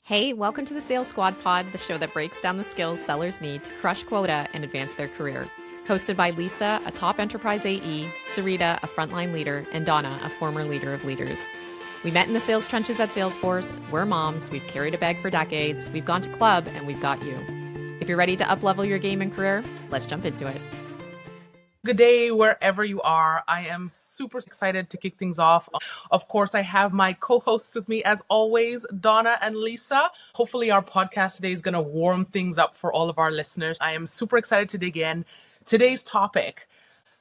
Hey, welcome to the Sales Squad Pod, the show that breaks down the skills sellers need to crush quota and advance their career. Hosted by Lisa, a top enterprise AE, Sarita, a frontline leader, and Donna, a former leader of leaders. We met in the sales trenches at Salesforce. We're moms, we've carried a bag for decades, we've gone to club, and we've got you. If you're ready to up-level your game and career, let's jump into it. Good day, wherever you are. I am super excited to kick things off. Of course, I have my co-hosts with me as always, Donna and Lisa. Hopefully our podcast today is going to warm things up for all of our listeners. I am super excited to dig in. Today's topic,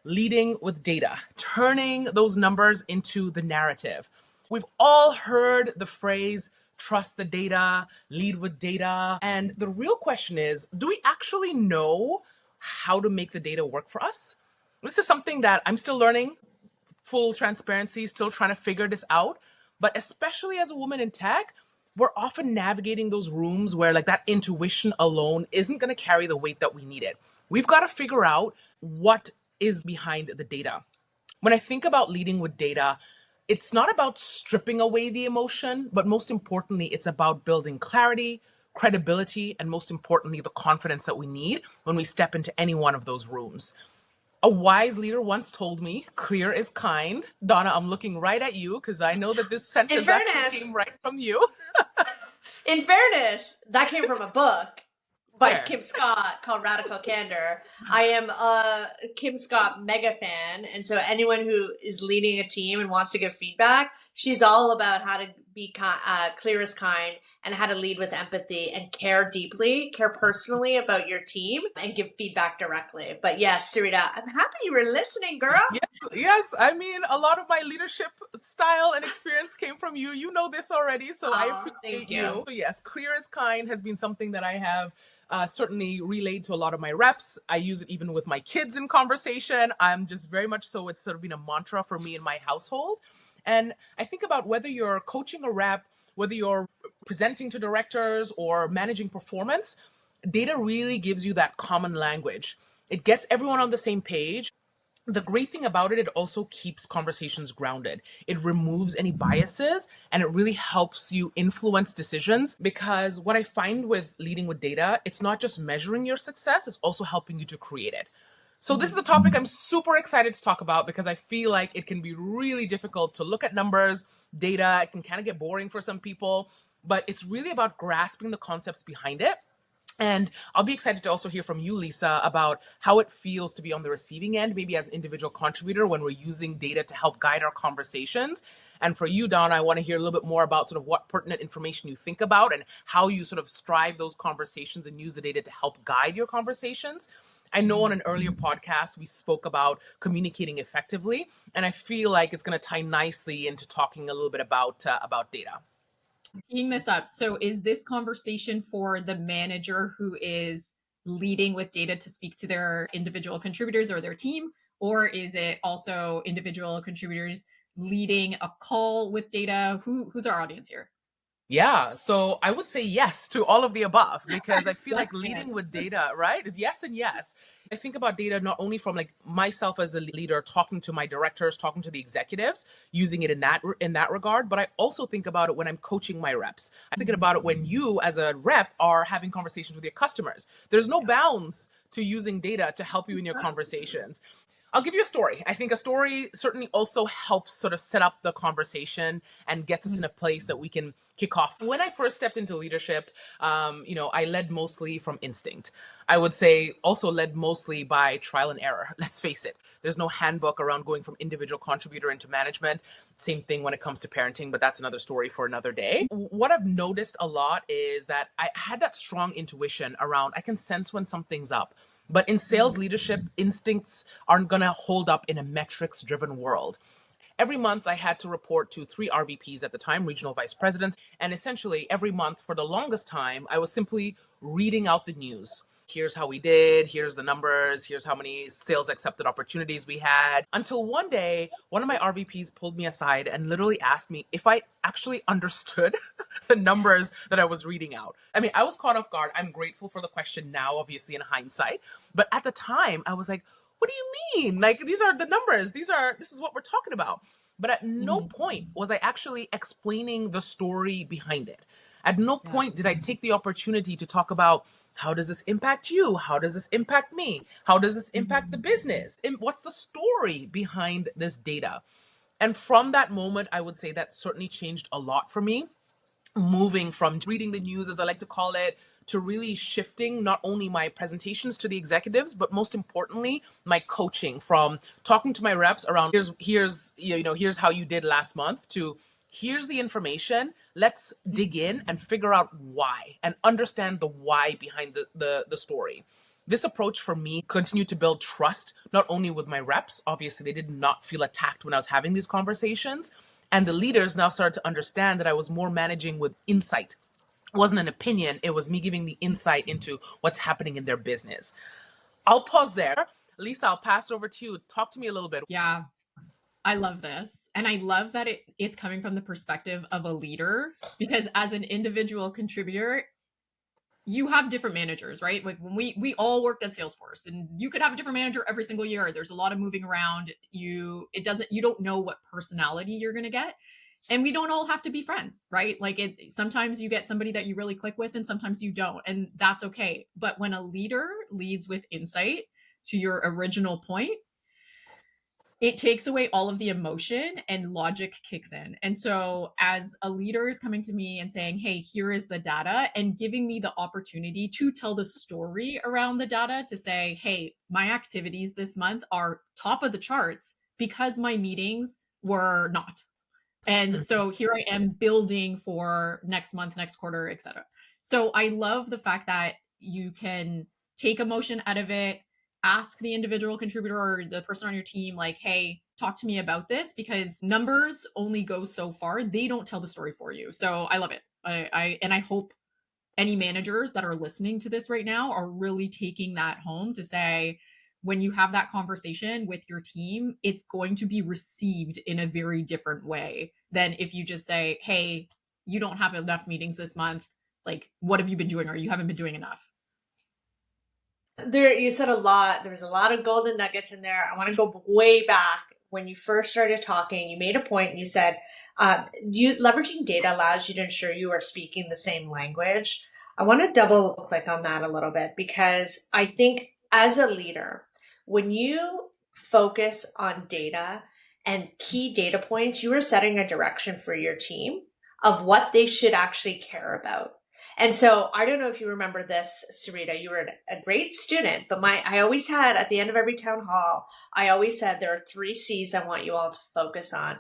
leading with data, turning those numbers into the narrative. We've all heard the phrase, trust the data, lead with data. And the real question is, do we actually know how to make the data work for us? This is something that I'm still learning, full transparency, still trying to figure this out. But especially as a woman in tech, we're often navigating those rooms where like that intuition alone isn't going to carry the weight that we need it. We've got to figure out what is behind the data. When I think about leading with data, it's not about stripping away the emotion, but most importantly, it's about building clarity, credibility, and most importantly, the confidence that we need when we step into any one of those rooms. A wise leader once told me, clear is kind. Donna, I'm looking right at you because I know that this sentence actually came right from you. In fairness, that came from a book by Fair. Kim Scott called Radical Candor. I am a Kim Scott mega fan. And so anyone who is leading a team and wants to give feedback, she's all about how to be clear as kind and how to lead with empathy and care deeply, care personally about your team and give feedback directly. But yes, Sarita, I'm happy you were listening, girl. Yes. I mean, a lot of my leadership style and experience came from you. You know this already, so I appreciate you. So yes, clear as kind has been something that I have certainly relayed to a lot of my reps. I use it even with my kids in conversation. I'm just very much so, it's sort of been a mantra for me in my household. And I think about whether you're coaching a rep, whether you're presenting to directors or managing performance, data really gives you that common language. It gets everyone on the same page. The great thing about it also keeps conversations grounded. It removes any biases and it really helps you influence decisions, because what I find with leading with data, it's not just measuring your success, it's also helping you to create it. So this is a topic I'm super excited to talk about because I feel like it can be really difficult to look at numbers, data. It can kind of get boring for some people, but it's really about grasping the concepts behind it. And I'll be excited to also hear from you, Lisa, about how it feels to be on the receiving end, maybe as an individual contributor when we're using data to help guide our conversations. And for you, Donna, I want to hear a little bit more about sort of what pertinent information you think about and how you sort of strive those conversations and use the data to help guide your conversations. I know on an earlier podcast, we spoke about communicating effectively, and I feel like it's going to tie nicely into talking a little bit about data. Teeing this up. So is this conversation for the manager who is leading with data to speak to their individual contributors or their team? Or is it also individual contributors leading a call with data? Who's our audience here? Yeah, so I would say yes to all of the above because I feel like leading with data, right? It's yes and yes. I think about data not only from like myself as a leader, talking to my directors, talking to the executives, using it in that regard, but I also think about it when I'm coaching my reps. I'm thinking about it when you as a rep are having conversations with your customers. There's no bounds to using data to help you in your conversations. I'll give you a story. I think a story certainly also helps sort of set up the conversation and gets us in a place that we can kick off. When I first stepped into leadership, I led mostly from instinct. I would say also led mostly by trial and error. Let's face it. There's no handbook around going from individual contributor into management. Same thing when it comes to parenting, but that's another story for another day. What I've noticed a lot is that I had that strong intuition around, I can sense when something's up. But in sales leadership, instincts aren't going to hold up in a metrics-driven world. Every month, I had to report to 3 RVPs at the time, regional vice presidents. And essentially, every month for the longest time, I was simply reading out the news. Here's how we did, here's the numbers, here's how many sales accepted opportunities we had. Until one day, one of my RVPs pulled me aside and literally asked me if I actually understood the numbers that I was reading out. I mean, I was caught off guard. I'm grateful for the question now, obviously in hindsight. But at the time, I was like, what do you mean? Like, these are the numbers. This is what we're talking about. But at no point was I actually explaining the story behind it. At no point did I take the opportunity to talk about, how does this impact you? How does this impact me? How does this impact the business? And what's the story behind this data? And from that moment, I would say that certainly changed a lot for me, moving from reading the news, as I like to call it, to really shifting not only my presentations to the executives, but most importantly, my coaching, from talking to my reps around, here's how you did last month, to here's the information. Let's dig in and figure out why and understand the why behind the story. This approach for me continued to build trust, not only with my reps. Obviously, they did not feel attacked when I was having these conversations. And the leaders now started to understand that I was more managing with insight. It wasn't an opinion. It was me giving the insight into what's happening in their business. I'll pause there. Lisa, I'll pass it over to you. Talk to me a little bit. Yeah, I love this. And I love that it's coming from the perspective of a leader, because as an individual contributor, you have different managers, right? Like when we all worked at Salesforce, and you could have a different manager every single year. There's a lot of moving around. You don't know what personality you're going to get. And we don't all have to be friends, right? Like sometimes you get somebody that you really click with and sometimes you don't, and that's okay. But when a leader leads with insight, to your original point, it takes away all of the emotion and logic kicks in. And so as a leader is coming to me and saying, hey, here is the data, and giving me the opportunity to tell the story around the data, to say, hey, my activities this month are top of the charts because my meetings were not. And so here I am building for next month, next quarter, et cetera. So I love the fact that you can take emotion out of it, ask the individual contributor or the person on your team, like, hey, talk to me about this, because numbers only go so far. They don't tell the story for you. So I love it. I hope any managers that are listening to this right now are really taking that home, to say, when you have that conversation with your team, it's going to be received in a very different way than if you just say, hey, you don't have enough meetings this month. Like, what have you been doing? Or you haven't been doing enough. You said a lot. There was a lot of golden nuggets in there. I want to go way back. When you first started talking, you made a point and you said, leveraging data allows you to ensure you are speaking the same language. I want to double click on that a little bit, because I think as a leader, when you focus on data and key data points, you are setting a direction for your team of what they should actually care about. And so I don't know if you remember this, Sarita, you were a great student, but I always had, at the end of every town hall, I always said there are 3 C's I want you all to focus on: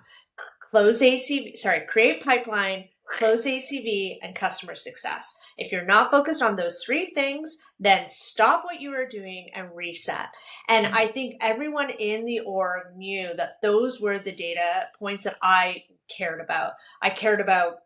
create pipeline, close ACV, and customer success. If you're not focused on those 3 things, then stop what you are doing and reset. And I think everyone in the org knew that those were the data points that I cared about. I cared about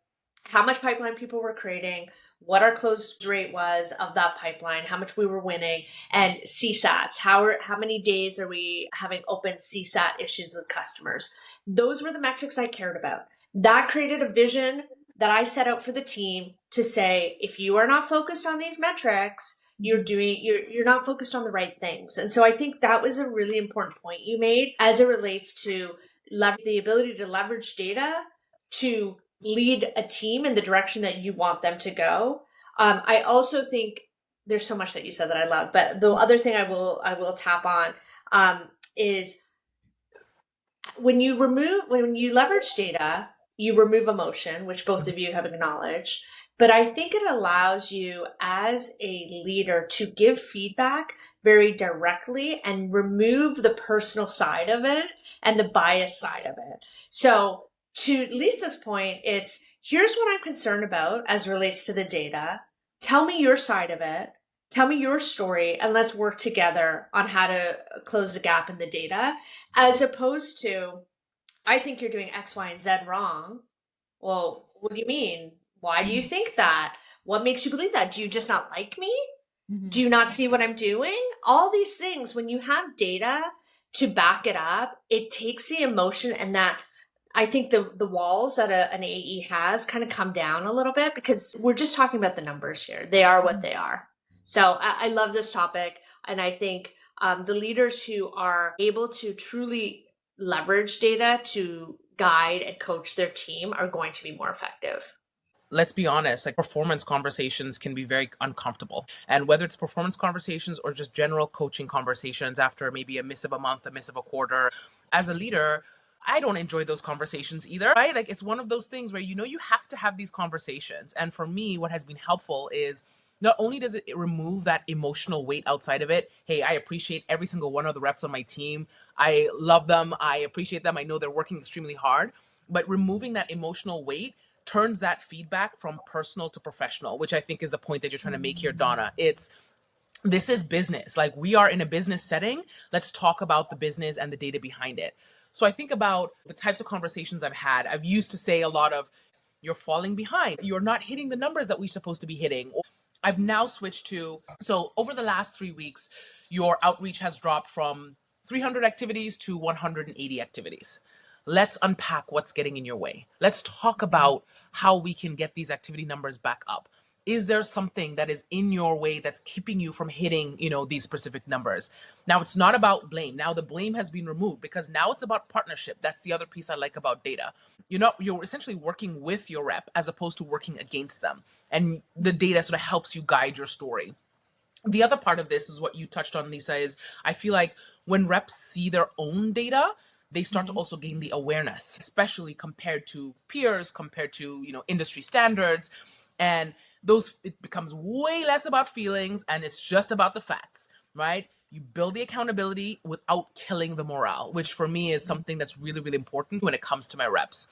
how much pipeline people were creating, what our close rate was of that pipeline, how much we were winning, and CSATs. How many days are we having open CSAT issues with customers? Those were the metrics I cared about. That created a vision that I set out for the team to say, if you are not focused on these metrics, you're not focused on the right things. And so I think that was a really important point you made as it relates to the ability to leverage data to lead a team in the direction that you want them to go. I also think there's so much that you said that I love, but the other thing I will tap on is when you leverage data, you remove emotion, which both of you have acknowledged. But I think it allows you as a leader to give feedback very directly and remove the personal side of it and the bias side of it. So to Lisa's point, it's, here's what I'm concerned about as it relates to the data. Tell me your side of it. Tell me your story, and let's work together on how to close the gap in the data, as opposed to, I think you're doing X, Y, and Z wrong. Well, what do you mean? Why do you think that? What makes you believe that? Do you just not like me? Mm-hmm. Do you not see what I'm doing? All these things, when you have data to back it up, it takes the emotion, and that, I think the walls that an AE has kind of come down a little bit, because we're just talking about the numbers here. They are what they are. So I love this topic. And I think the leaders who are able to truly leverage data to guide and coach their team are going to be more effective. let's be honest, like performance conversations can be very uncomfortable. And whether it's performance conversations or just general coaching conversations after maybe a miss of a month, a miss of a quarter, as a leader, I don't enjoy those conversations either, right? Like it's one of those things where you have to have these conversations. And for me, what has been helpful is not only does it remove that emotional weight outside of it, hey, I appreciate every single one of the reps on my team. I love them. I appreciate them. I know they're working extremely hard. But removing that emotional weight turns that feedback from personal to professional, which I think is the point that you're trying to make here, Donna. This is business. Like we are in a business setting. Let's talk about the business and the data behind it. So I think about the types of conversations I've had. I've used to say a lot of, you're falling behind. You're not hitting the numbers that we're supposed to be hitting. I've now switched to, so over the last 3 weeks, your outreach has dropped from 300 activities to 180 activities. Let's unpack what's getting in your way. Let's talk about how we can get these activity numbers back up. Is there something that is in your way that's keeping you from hitting, these specific numbers? Now it's not about blame. Now the blame has been removed because now it's about partnership. That's the other piece I like about data. You're essentially working with your rep as opposed to working against them. And the data sort of helps you guide your story. The other part of this is what you touched on, Lisa, is I feel like when reps see their own data, they start to also gain the awareness, especially compared to peers, compared to, industry standards. And it becomes way less about feelings and it's just about the facts, right? You build the accountability without killing the morale, which for me is something that's really, really important when it comes to my reps.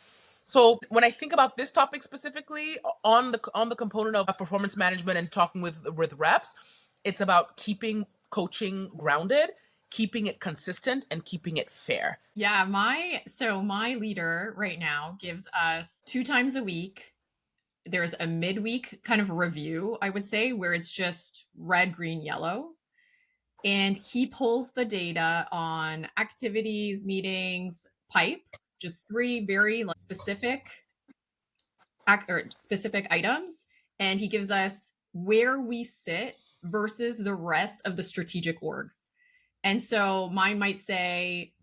So when I think about this topic specifically on the component of performance management and talking with reps, it's about keeping coaching grounded, keeping it consistent, and keeping it fair. Yeah, my leader right now gives us 2 times a week. There's a midweek kind of review, I would say, where it's just red, green, yellow. And he pulls the data on activities, meetings, pipe, just 3 very specific items. And he gives us where we sit versus the rest of the strategic org. And so mine might say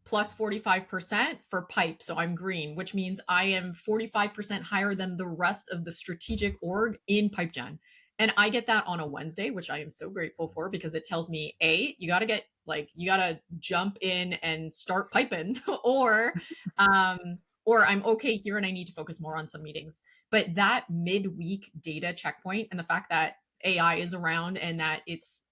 plus 45% for pipe. So I'm green, which means I am 45% higher than the rest of the strategic org in pipe gen. And I get that on a Wednesday, which I am so grateful for because it tells me, you got to jump in and start piping or I'm okay here and I need to focus more on some meetings. But that midweek data checkpoint and the fact that AI is around and that it's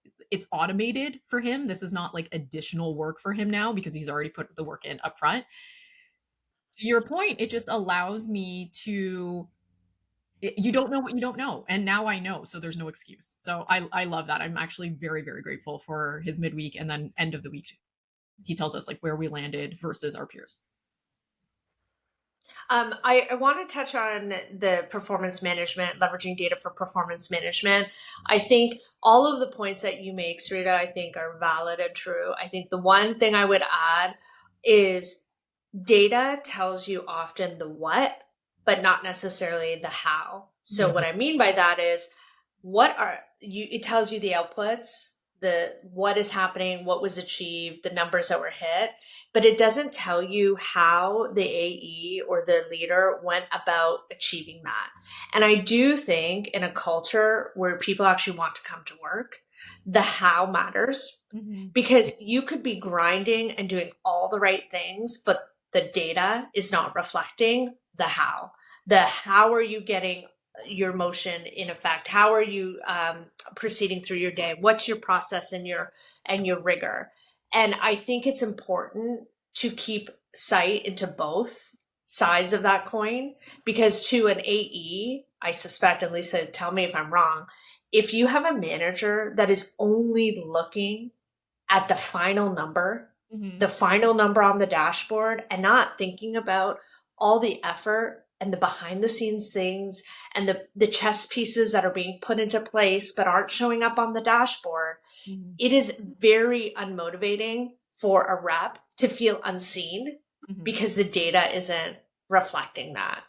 automated for him. This is not like additional work for him now because he's already put the work in up front. To your point, it just allows me to, you don't know what you don't know. And now I know, so there's no excuse. So I love that. I'm actually very, very grateful for his midweek and then end of the week. He tells us like where we landed versus our peers. I want to touch on the performance management, leveraging data for performance management. I think all of the points that you make, Sarita, I think are valid and true. I think the one thing I would add is data tells you often the what, but not necessarily the how. So what I mean by that is it tells you the outputs, what is happening, what was achieved, the numbers that were hit, but it doesn't tell you how the AE or the leader went about achieving that. And I do think in a culture where people actually want to come to work, the how matters because you could be grinding and doing all the right things, but the data is not reflecting the how. The how are you getting your motion in effect? How are you proceeding through your day? What's your process and your rigor? And I think it's important to keep sight into both sides of that coin because to an AE, I suspect, and Lisa, tell me if I'm wrong, if you have a manager that is only looking at the final number, the final number on the dashboard and not thinking about all the effort and the behind the scenes things and the chess pieces that are being put into place but aren't showing up on the dashboard, it is very unmotivating for a rep to feel unseen because the data isn't reflecting that.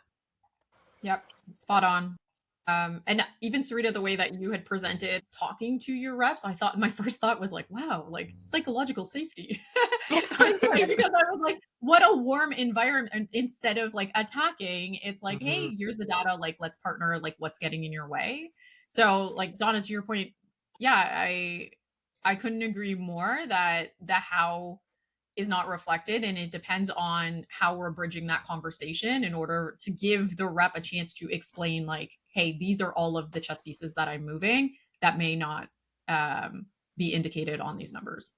Yep. Spot on. And even Sarita, the way that you had presented talking to your reps, I thought my first thought was like, wow, like psychological safety. Because I was like, what a warm environment. And instead of like attacking, it's like, hey, here's the data, like let's partner, like what's getting in your way. So like Donna, to your point, yeah, I couldn't agree more that the how is not reflected, and it depends on how we're bridging that conversation in order to give the rep a chance to explain like, hey, these are all of the chess pieces that I'm moving that may not be indicated on these numbers.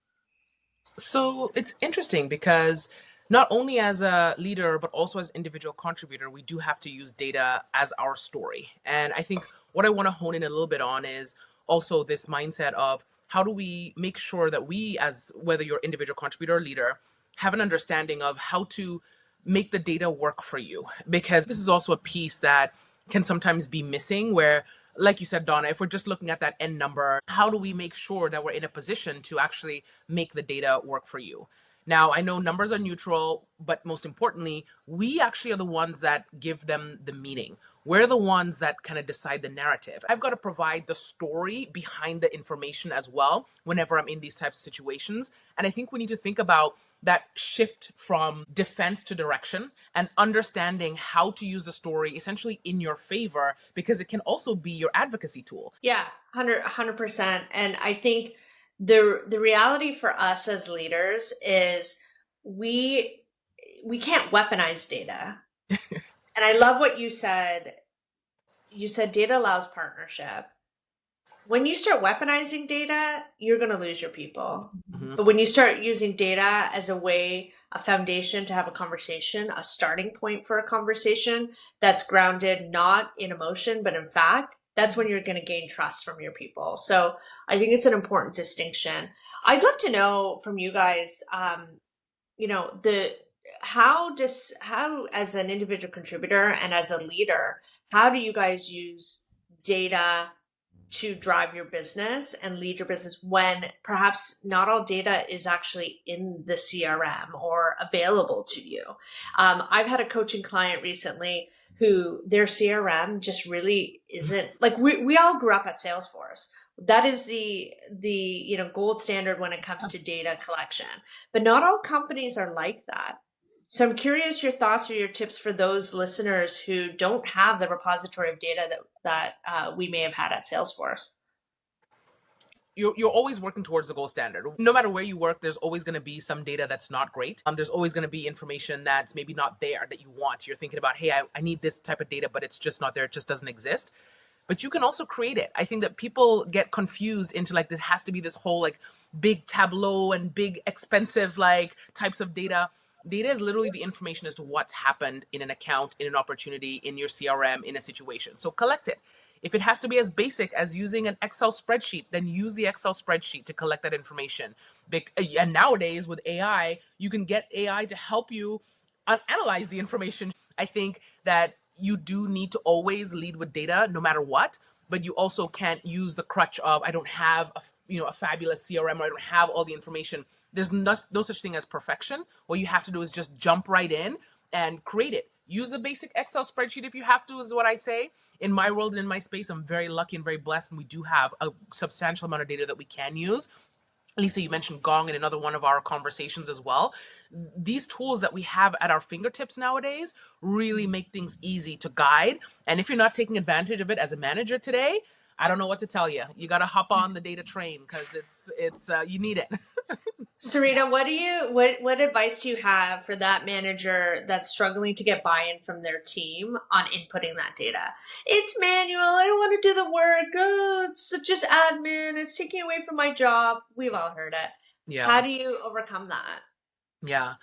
So it's interesting because not only as a leader, but also as an individual contributor, we do have to use data as our story. And I think what I want to hone in a little bit on is also this mindset of how do we make sure that we, as whether you're individual contributor or leader, have an understanding of how to make the data work for you. Because this is also a piece that can sometimes be missing where, like you said, Donna, if we're just looking at that end number, how do we make sure that we're in a position to actually make the data work for you? Now, I know numbers are neutral, but most importantly, we actually are the ones that give them the meaning. We're the ones that kind of decide the narrative. I've got to provide the story behind the information as well whenever I'm in these types of situations. And I think we need to think about that shift from defense to direction and understanding how to use the story essentially in your favor, because it can also be your advocacy tool. Yeah, 100%. And I think the reality for us as leaders is we can't weaponize data. And I love what you said. You said data allows partnership. When you start weaponizing data, you're going to lose your people. But when you start using data as a way, a foundation to have a conversation, a starting point for a conversation that's grounded not in emotion, but in fact, that's when you're going to gain trust from your people. So I think it's an important distinction. I'd love to know from you guys, how as an individual contributor and as a leader, how do you guys use data to drive your business and lead your business when perhaps not all data is actually in the CRM or available to you? I've had a coaching client recently who their CRM just really isn't like we all grew up at Salesforce. That is the gold standard when it comes to data collection, but not all companies are like that. So I'm curious your thoughts or your tips for those listeners who don't have the repository of data that we may have had at Salesforce. You're always working towards the gold standard. No matter where you work, there's always going to be some data that's not great. There's always going to be information that's maybe not there that you want. You're thinking about, hey, I need this type of data, but it's just not there. It just doesn't exist. But you can also create it. I think that people get confused into like, this has to be this whole like big tableau and big expensive like types of data. Data is literally the information as to what's happened in an account, in an opportunity, in your CRM, in a situation. So collect it. If it has to be as basic as using an Excel spreadsheet, then use the Excel spreadsheet to collect that information. And nowadays with AI, you can get AI to help you analyze the information. I think that you do need to always lead with data no matter what, but you also can't use the crutch of, I don't have a fabulous CRM, or I don't have all the information. There's no such thing as perfection. What you have to do is just jump right in and create it. Use the basic Excel spreadsheet if you have to, is what I say. In my world and in my space, I'm very lucky and very blessed, and we do have a substantial amount of data that we can use. Lisa, you mentioned Gong in another one of our conversations as well. These tools that we have at our fingertips nowadays really make things easy to guide. And if you're not taking advantage of it as a manager today, I don't know what to tell you. You got to hop on the data train because it's you need it. Sarita, what advice do you have for that manager that's struggling to get buy-in from their team on inputting that data? It's manual. I don't want to do the work. Oh, it's just admin. It's taking away from my job. We've all heard it. Yeah. How do you overcome that? Yeah.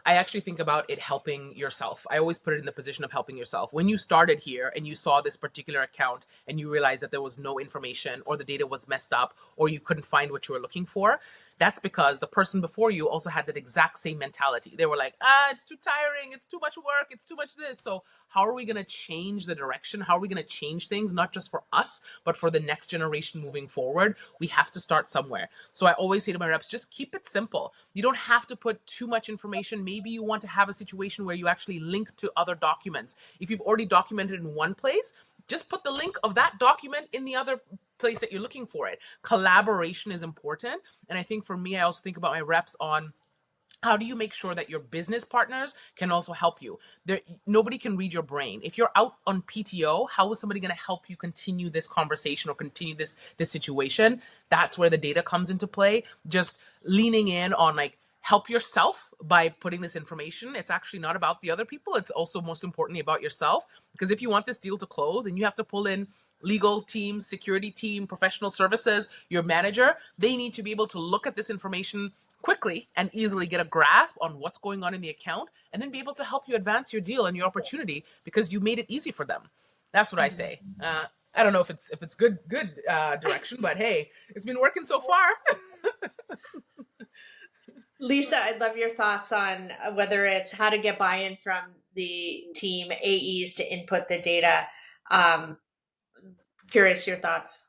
I actually think about it helping yourself. I always put it in the position of helping yourself. When you started here and you saw this particular account and you realized that there was no information or the data was messed up or you couldn't find what you were looking for, that's because the person before you also had that exact same mentality. They were like, it's too tiring. It's too much work. It's too much this. So how are we going to change the direction? How are we going to change things, not just for us, but for the next generation moving forward? We have to start somewhere. So I always say to my reps, just keep it simple. You don't have to put too much information. Maybe you want to have a situation where you actually link to other documents. If you've already documented in one place, just put the link of that document in the other place that you're looking for it. Collaboration is important. And I think for me, I also think about my reps on how do you make sure that your business partners can also help you? Nobody can read your brain. If you're out on PTO, how is somebody going to help you continue this conversation or continue this situation? That's where the data comes into play. Just leaning in on like help yourself by putting this information. It's actually not about the other people. It's also most importantly about yourself. Because if you want this deal to close and you have to pull in legal team, security team, professional services, your manager, they need to be able to look at this information quickly and easily get a grasp on what's going on in the account and then be able to help you advance your deal and your opportunity because you made it easy for them. That's what I say. I don't know if it's good direction, but hey, it's been working so far. Lisa, I'd love your thoughts on whether it's how to get buy-in from the team AEs to input the data. Curious your thoughts.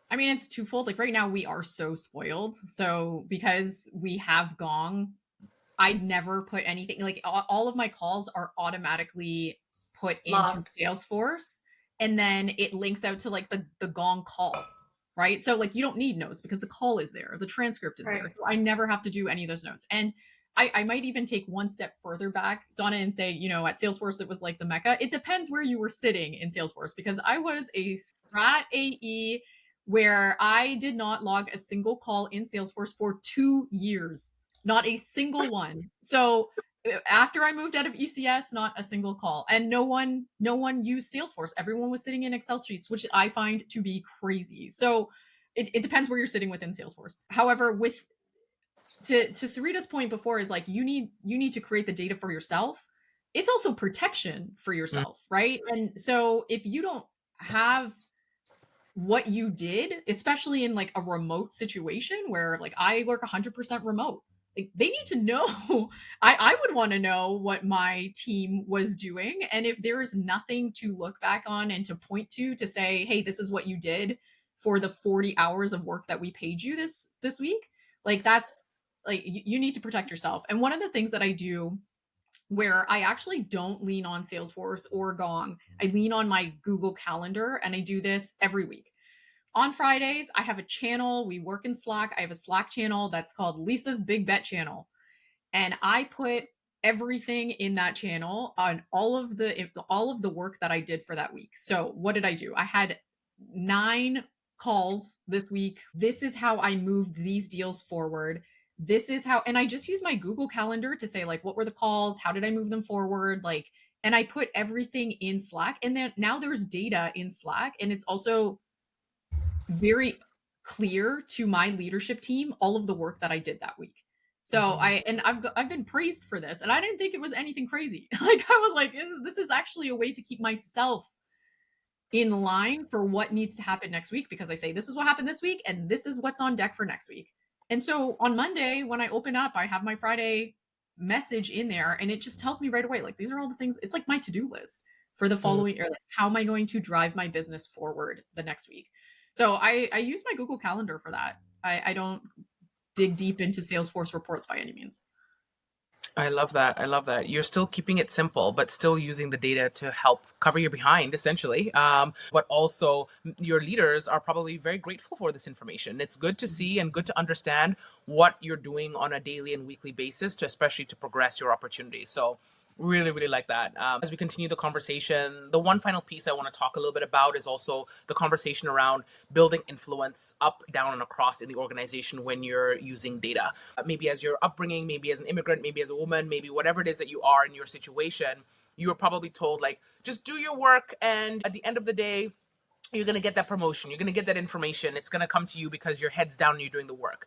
I mean, it's twofold. Like right now, we are so spoiled. So because we have Gong, I never put anything, like all of my calls are automatically put into Salesforce, and then it links out to like the Gong call, right? So like you don't need notes because the call is there, the transcript is there. So I never have to do any of those notes. And I might even take one step further back, Donna, and say, you know, at Salesforce, it was like the Mecca. It depends where you were sitting in Salesforce, because I was a strat AE where I did not log a single call in Salesforce for 2 years, not a single one. So after I moved out of ECS, not a single call, and no one used Salesforce. Everyone was sitting in Excel sheets, which I find to be crazy. So it depends where you're sitting within Salesforce. However, to Sarita's point before is like you need to create the data for yourself. It's also protection for yourself, right? And so if you don't have what you did, especially in like a remote situation where like I work 100% remote, like they need to know. I would want to know what my team was doing, and if there is nothing to look back on and to point to say, hey, this is what you did for the 40 hours of work that we paid you this week, like that's like you need to protect yourself. And one of the things that I do where I actually don't lean on Salesforce or Gong, I lean on my Google Calendar, and I do this every week. On Fridays, I have a channel. We work in Slack. I have a Slack channel that's called Lisa's Big Bet Channel. And I put everything in that channel on all of the work that I did for that week. So what did I do? I had 9 calls this week. This is how I moved these deals forward. This is how, and I just use my Google Calendar to say like, what were the calls? How did I move them forward? Like, and I put everything in Slack, and then now there's data in Slack, and it's also very clear to my leadership team all of the work that I did that week. So I've been praised for this, and I didn't think it was anything crazy. Like I was like, this is actually a way to keep myself in line for what needs to happen next week, because I say this is what happened this week and this is what's on deck for next week. And so on Monday when I open up, I have my Friday message in there, and it just tells me right away, like these are all the things. It's like my to-do list for the following, or like how am I going to drive my business forward the next week. So I use my Google Calendar for that. I don't dig deep into Salesforce reports by any means. I love that. I love that. You're still keeping it simple, but still using the data to help cover your behind, essentially. But also, your leaders are probably very grateful for this information. It's good to see and good to understand what you're doing on a daily and weekly basis, especially to progress your opportunities. So really, really like that. As we continue the conversation, the one final piece I want to talk a little bit about is also the conversation around building influence up, down, and across in the organization when you're using data. Maybe as your upbringing, maybe as an immigrant, maybe as a woman, maybe whatever it is that you are in your situation, you were probably told like, just do your work, and at the end of the day, you're going to get that promotion. You're going to get that information. It's going to come to you because your head's down and you're doing the work.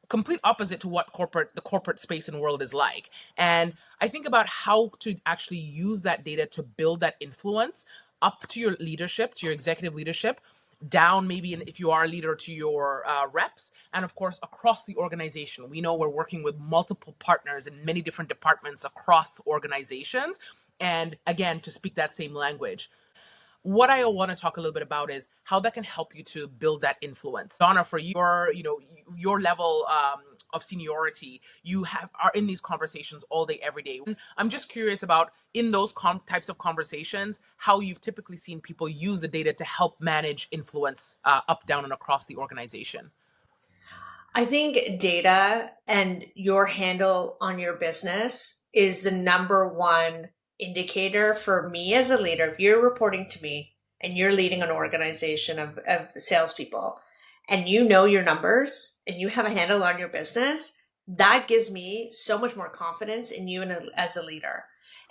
Complete opposite to what the corporate space and world is like. And I think about how to actually use that data to build that influence up to your leadership, to your executive leadership, down maybe if you are a leader to your reps, and of course across the organization. We know we're working with multiple partners in many different departments across organizations, and again, to speak that same language. What I want to talk a little bit about is how that can help you to build that influence. Donna, for your level of seniority, you are in these conversations all day, every day. I'm just curious about, in those types of conversations, how you've typically seen people use the data to help manage influence up, down, and across the organization. I think data and your handle on your business is the number one indicator for me as a leader. If you're reporting to me and you're leading an organization of salespeople and you know your numbers and you have a handle on your business, that gives me so much more confidence in you as a leader.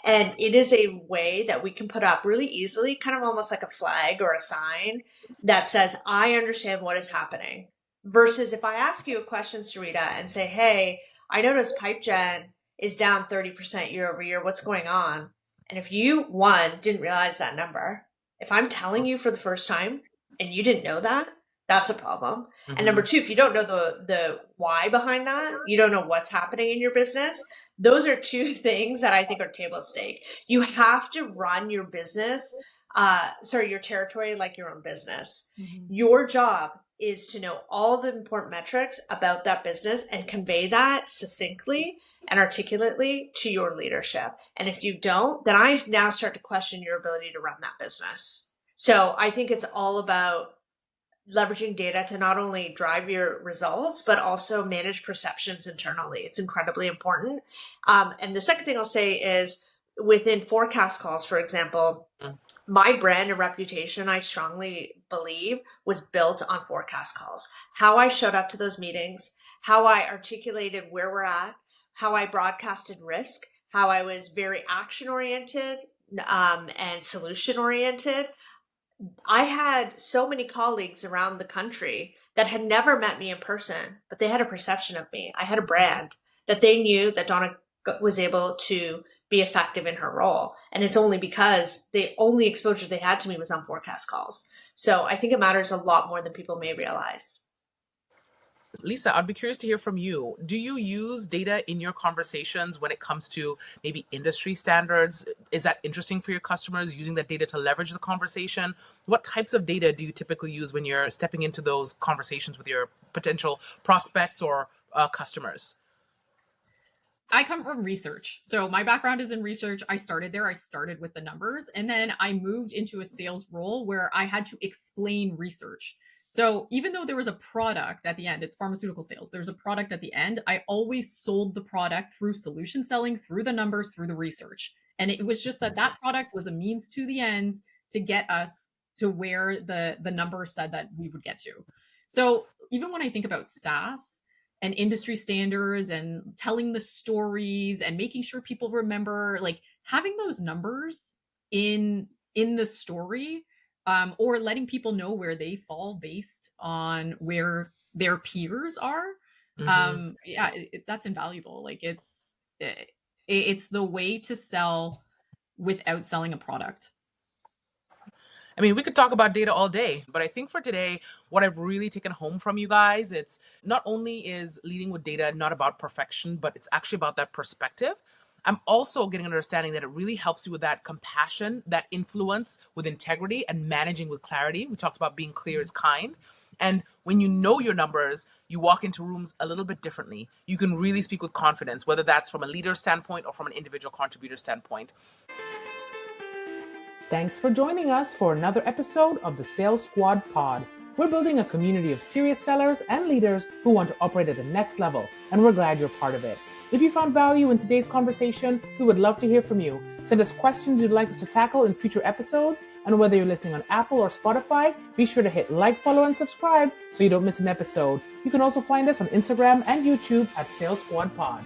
And it is a way that we can put up really easily, kind of almost like a flag or a sign that says, I understand what is happening. Versus if I ask you a question, Sarita, and say, hey, I noticed pipe gen is down 30% year over year. What's going on? And if you, one, didn't realize that number, if I'm telling you for the first time and you didn't know that, that's a problem. Mm-hmm. And number two, if you don't know the why behind that, you don't know what's happening in your business, those are two things that I think are table stake. You have to run your business, your territory like your own business. Mm-hmm. Your job is to know all the important metrics about that business and convey that succinctly and articulately to your leadership. And if you don't, then I now start to question your ability to run that business. So I think it's all about leveraging data to not only drive your results, but also manage perceptions internally. It's incredibly important. And the second thing I'll say is within forecast calls, for example, my brand and reputation, I strongly believe, was built on forecast calls. How I showed up to those meetings, how I articulated where we're at, how I broadcasted risk, how I was very action-oriented and solution-oriented. I had so many colleagues around the country that had never met me in person, but they had a perception of me. I had a brand that they knew that Donna was able to be effective in her role. And it's only because the only exposure they had to me was on forecast calls. So I think it matters a lot more than people may realize. Lisa, I'd be curious to hear from you. Do you use data in your conversations when it comes to maybe industry standards? Is that interesting for your customers, using that data to leverage the conversation? What types of data do you typically use when you're stepping into those conversations with your potential prospects or customers? I come from research. So my background is in research. I started there. I started with the numbers, and then I moved into a sales role where I had to explain research. So even though there was a product at the end, it's pharmaceutical sales, there's a product at the end, I always sold the product through solution selling, through the numbers, through the research. And it was just that product was a means to the ends to get us to where the numbers said that we would get to. So even when I think about SaaS and industry standards and telling the stories and making sure people remember, like having those numbers in the story, or letting people know where they fall based on where their peers are. That's invaluable. Like it's the way to sell without selling a product. I mean, we could talk about data all day, but I think for today, what I've really taken home from you guys, it's not only is leading with data not about perfection, but it's actually about that perspective. I'm also getting an understanding that it really helps you with that compassion, that influence with integrity, and managing with clarity. We talked about being clear is kind. And when you know your numbers, you walk into rooms a little bit differently. You can really speak with confidence, whether that's from a leader standpoint or from an individual contributor standpoint. Thanks for joining us for another episode of the Sales Squad Pod. We're building a community of serious sellers and leaders who want to operate at the next level, and we're glad you're part of it. If you found value in today's conversation, we would love to hear from you. Send us questions you'd like us to tackle in future episodes, and whether you're listening on Apple or Spotify, be sure to hit like, follow, and subscribe so you don't miss an episode. You can also find us on Instagram and YouTube at Sales Squad Pod.